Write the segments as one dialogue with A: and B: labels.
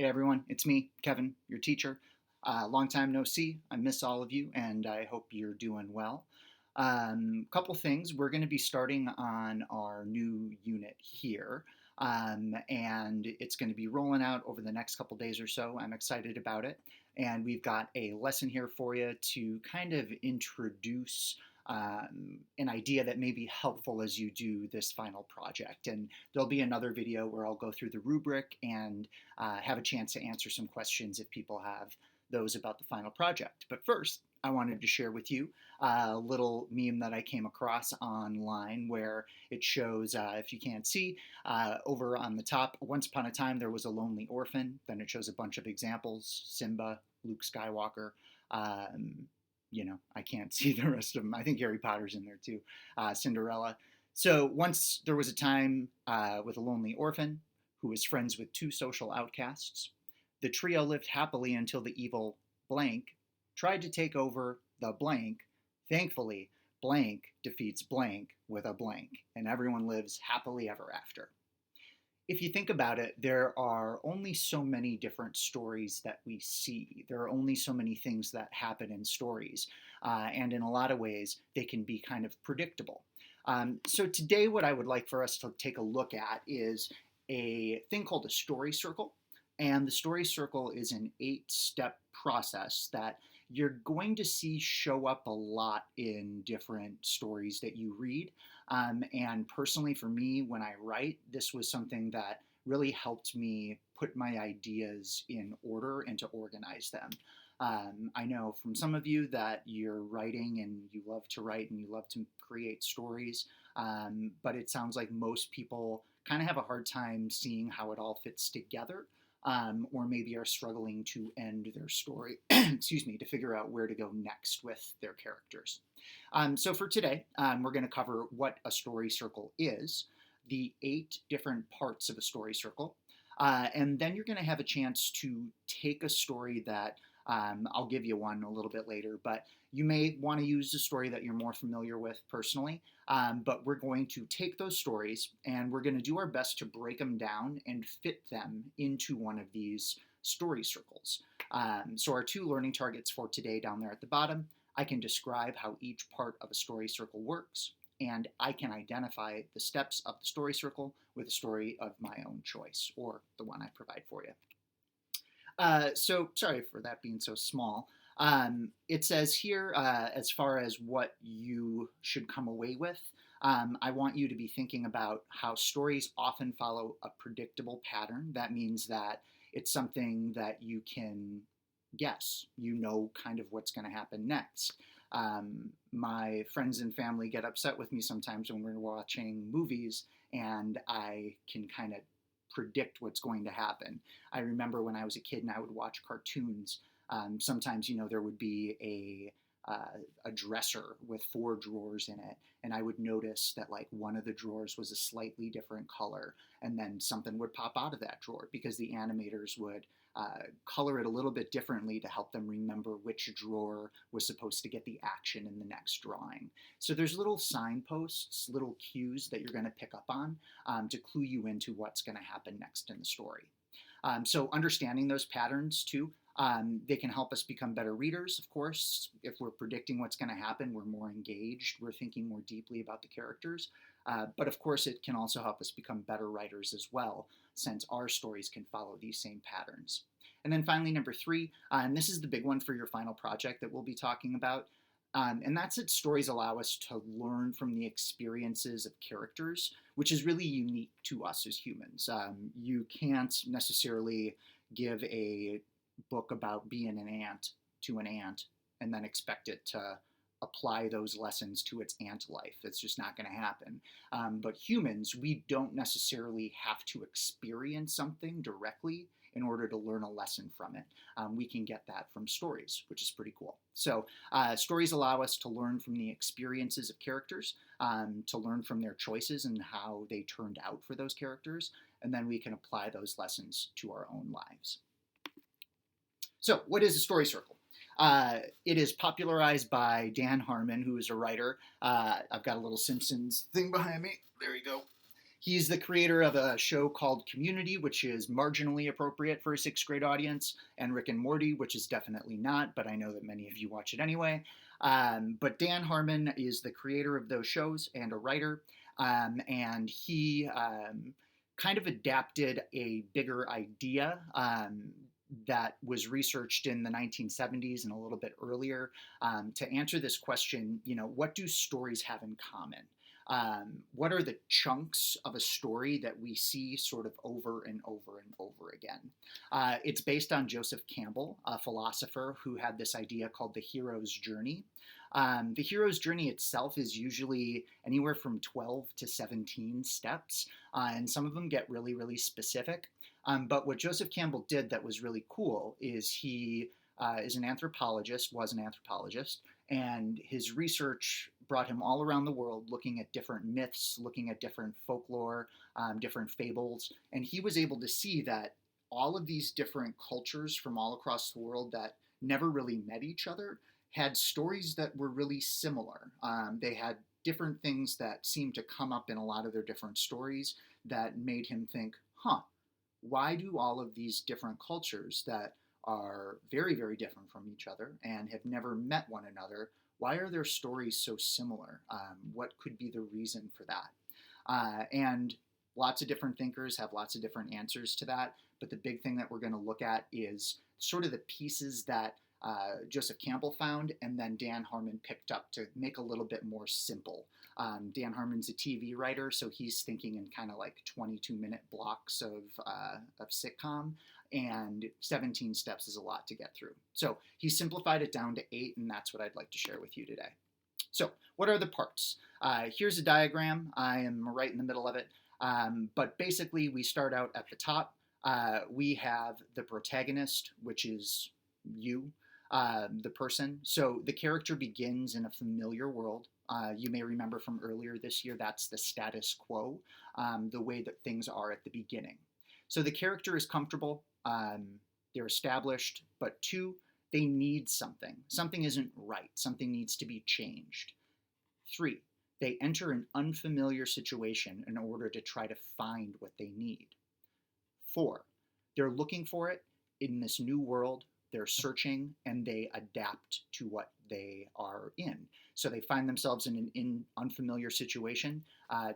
A: Hey everyone, it's me, Kevin, your teacher. Long time no see. I miss all of you, and I hope you're doing well. Couple things. We're going to be starting on our new unit here, and it's going to be rolling out over the next couple days or so. I'm excited about it, and we've got a lesson here for you to kind of introduce an idea that may be helpful as you do this final project. And there'll be another video where I'll go through the rubric and have a chance to answer some questions if people have those about the final project. But first, I wanted to share with you a little meme that I came across online where it shows, if you can't see, over on the top, once upon a time there was a lonely orphan. Then it shows a bunch of examples: Simba, Luke Skywalker. I can't see the rest of them. I think Harry Potter's in there too. Cinderella. So once there was a time with a lonely orphan who was friends with two social outcasts. The trio lived happily until the evil blank tried to take over the blank. Thankfully, blank defeats blank with a blank, and everyone lives happily ever after. If you think about it, there are only so many different stories that we see. There are only so many things that happen in stories. And in a lot of ways, they can be kind of predictable. So today, what I would like for us to take a look at is a thing called a story circle. And the story circle is an 8-step process that you're going to see show up a lot in different stories that you read. And personally, for me, when I write, this was something that really helped me put my ideas in order and to organize them. I know from some of you that you're writing and you love to write and you love to create stories, but it sounds like most people kind of have a hard time seeing how it all fits together. Or maybe are struggling to end their story, to figure out where to go next with their characters. So for today, we're going to cover what a story circle is, the 8 different parts of a story circle, and then you're going to have a chance to take a story that I'll give you one a little bit later, but you may want to use a story that you're more familiar with personally. But we're going to take those stories and we're going to do our best to break them down and fit them into one of these story circles. So our 2 learning targets for today down there at the bottom, I can describe how each part of a story circle works, and I can identify the steps of the story circle with a story of my own choice, or the one I provide for you. So sorry for that being so small. It says here, as far as what you should come away with, I want you to be thinking about how stories often follow a predictable pattern. That means that it's something that you can guess. You know kind of what's going to happen next. My friends and family get upset with me sometimes when we're watching movies and I can kind of predict what's going to happen. I remember when I was a kid and I would watch cartoons. Sometimes, there would be a dresser with 4 drawers in it, and I would notice that like one of the drawers was a slightly different color, and then something would pop out of that drawer because the animators would color it a little bit differently to help them remember which drawer was supposed to get the action in the next drawing. So there's little signposts, little cues that you're going to pick up on to clue you into what's going to happen next in the story. So understanding those patterns too, they can help us become better readers, of course. If we're predicting what's going to happen, we're more engaged, we're thinking more deeply about the characters. But of course, it can also help us become better writers as well, since our stories can follow these same patterns. And then finally, number 3, and this is the big one for your final project that we'll be talking about, and that's that stories allow us to learn from the experiences of characters, which is really unique to us as humans. You can't necessarily give a book about being an ant to an ant and then expect it to apply those lessons to its ant life. It's just not going to happen. But humans, we don't necessarily have to experience something directly in order to learn a lesson from it. We can get that from stories, which is pretty cool. So stories allow us to learn from the experiences of characters, to learn from their choices and how they turned out for those characters, and then we can apply those lessons to our own lives. So what is a story circle? It is popularized by Dan Harmon, who is a writer. I've got a little Simpsons thing behind me. There you go. He's the creator of a show called Community, which is marginally appropriate for a sixth grade audience, and Rick and Morty, which is definitely not, but I know that many of you watch it anyway. But Dan Harmon is the creator of those shows and a writer, and he kind of adapted a bigger idea that was researched in the 1970s and a little bit earlier to answer this question, what do stories have in common? What are the chunks of a story that we see sort of over and over and over again? It's based on Joseph Campbell, a philosopher who had this idea called the hero's journey. The hero's journey itself is usually anywhere from 12 to 17 steps, and some of them get really, really specific. But what Joseph Campbell did that was really cool is he was an anthropologist, and his research brought him all around the world looking at different myths, looking at different folklore, different fables, and he was able to see that all of these different cultures from all across the world that never really met each other had stories that were really similar. They had different things that seemed to come up in a lot of their different stories that made him think, why do all of these different cultures that are very, very different from each other and have never met one another, why are their stories so similar? What could be the reason for that? And lots of different thinkers have lots of different answers to that, but the big thing that we're going to look at is sort of the pieces that Joseph Campbell found and then Dan Harmon picked up to make a little bit more simple. Dan Harmon's a TV writer, so he's thinking in kind of like 22-minute blocks of sitcom, and 17 steps is a lot to get through. So he simplified it down to 8, and that's what I'd like to share with you today. So what are the parts? Here's a diagram. I am right in the middle of it. But basically, we start out at the top. We have the protagonist, which is you, the person. So the character begins in a familiar world. You may remember from earlier this year, that's the status quo, the way that things are at the beginning. So the character is comfortable, they're established, but 2, they need something. Something isn't right. Something needs to be changed. 3, they enter an unfamiliar situation in order to try to find what they need. 4, they're looking for it in this new world. They're searching and they adapt to what they are in. So they find themselves in an unfamiliar situation,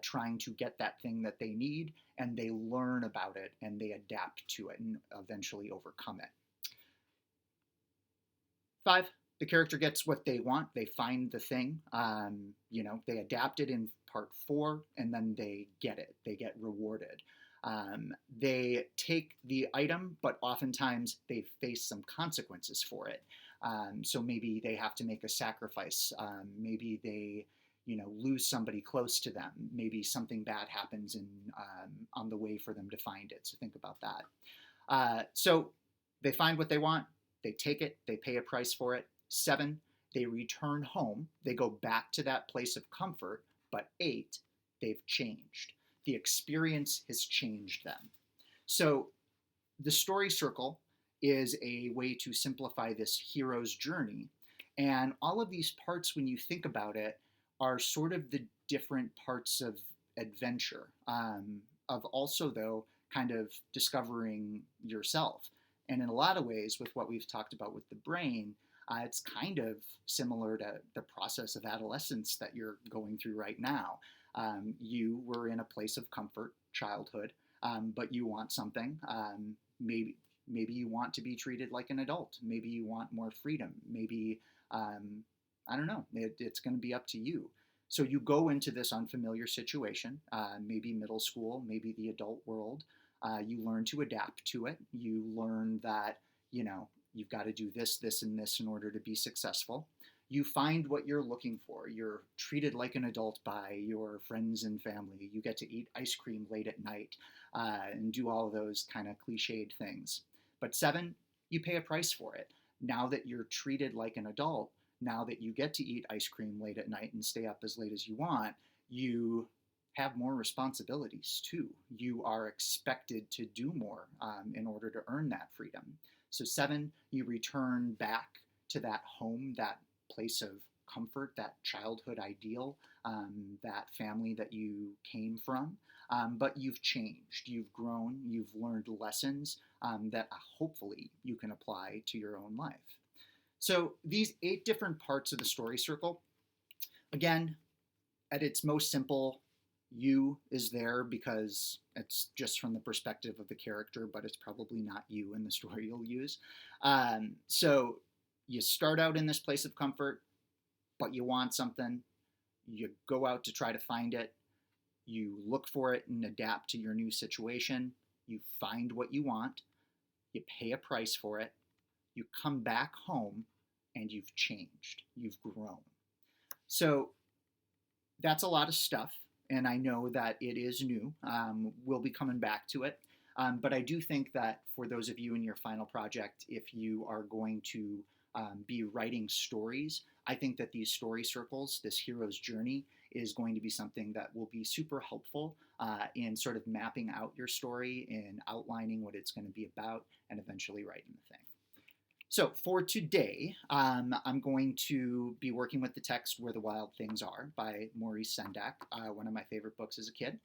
A: trying to get that thing that they need, and they learn about it and they adapt to it and eventually overcome it. 5, the character gets what they want. They find the thing. They adapt it in part 4, and then they get it. They get rewarded. They take the item, but oftentimes they face some consequences for it. So maybe they have to make a sacrifice. Maybe they, lose somebody close to them. Maybe something bad happens on the way for them to find it. So think about that. So they find what they want. They take it. They pay a price for it. 7, they return home. They go back to that place of comfort. But 8, they've changed. The experience has changed them. So the story circle is a way to simplify this hero's journey. And all of these parts, when you think about it, are sort of the different parts of adventure, of also, though, kind of discovering yourself. And in a lot of ways, with what we've talked about with the brain, it's kind of similar to the process of adolescence that you're going through right now. You were in a place of comfort, childhood, but you want something. Maybe you want to be treated like an adult. Maybe you want more freedom. Maybe, I don't know, it's going to be up to you. So you go into this unfamiliar situation, maybe middle school, maybe the adult world. You learn to adapt to it. You learn that, you've got to do this, this, and this in order to be successful. You find what you're looking for. You're treated like an adult by your friends and family. You get to eat ice cream late at night and do all those kind of cliched things. But 7, you pay a price for it. Now that you're treated like an adult, now that you get to eat ice cream late at night and stay up as late as you want, you have more responsibilities too. You are expected to do more in order to earn that freedom. So 7, you return back to that home, that place of comfort, that childhood ideal, that family that you came from. but you've changed, you've grown, you've learned lessons that hopefully you can apply to your own life. So these 8 different parts of the story circle, again, at its most simple, you is there because it's just from the perspective of the character, but it's probably not you in the story you'll use. So you start out in this place of comfort, but you want something. You go out to try to find it. You look for it and adapt to your new situation. You find what you want. You pay a price for it. You come back home and you've changed. You've grown. So that's a lot of stuff, and I know that it is new. We'll be coming back to it. But I do think that for those of you in your final project, if you are going to be writing stories, I think that these story circles, this hero's journey, is going to be something that will be super helpful in sort of mapping out your story and outlining what it's going to be about and eventually writing the thing. So for today, I'm going to be working with the text Where the Wild Things Are by Maurice Sendak, one of my favorite books as a kid.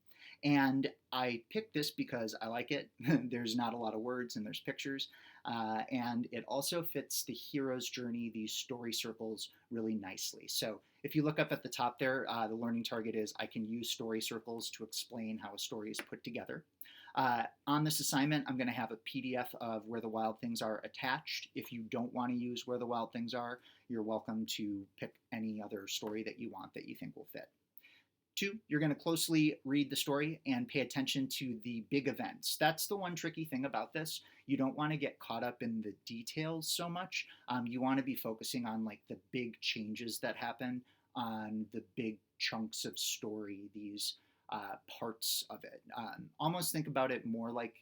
A: And I picked this because I like it. There's not a lot of words and there's pictures. And it also fits the hero's journey, these story circles, really nicely. So if you look up at the top there, the learning target is I can use story circles to explain how a story is put together. On this assignment, I'm going to have a PDF of Where the Wild Things Are attached. If you don't want to use Where the Wild Things Are, you're welcome to pick any other story that you want that you think will fit. 2, you're going to closely read the story and pay attention to the big events. That's the one tricky thing about this. You don't want to get caught up in the details so much. You want to be focusing on like the big changes that happen, on the big chunks of story, these parts of it. Almost think about it more like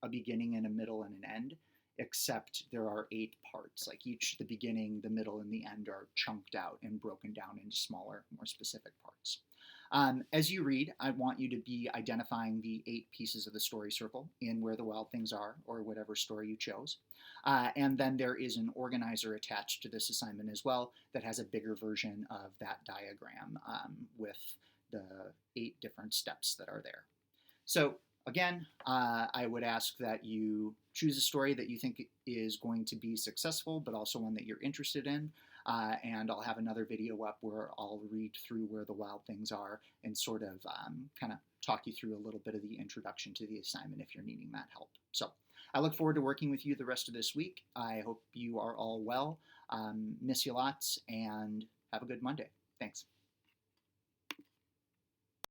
A: a beginning and a middle and an end, except there are 8 parts. Like each, the beginning, the middle, and the end are chunked out and broken down into smaller, more specific parts. As you read, I want you to be identifying the 8 pieces of the story circle in Where the Wild Things Are, or whatever story you chose. And then there is an organizer attached to this assignment as well that has a bigger version of that diagram with the 8 different steps that are there. So again, I would ask that you choose a story that you think is going to be successful, but also one that you're interested in. And I'll have another video up where I'll read through Where the Wild Things Are and sort of kind of talk you through a little bit of the introduction to the assignment if you're needing that help. So I look forward to working with you the rest of this week. I hope you are all well. Miss you lots, and have a good Monday. Thanks.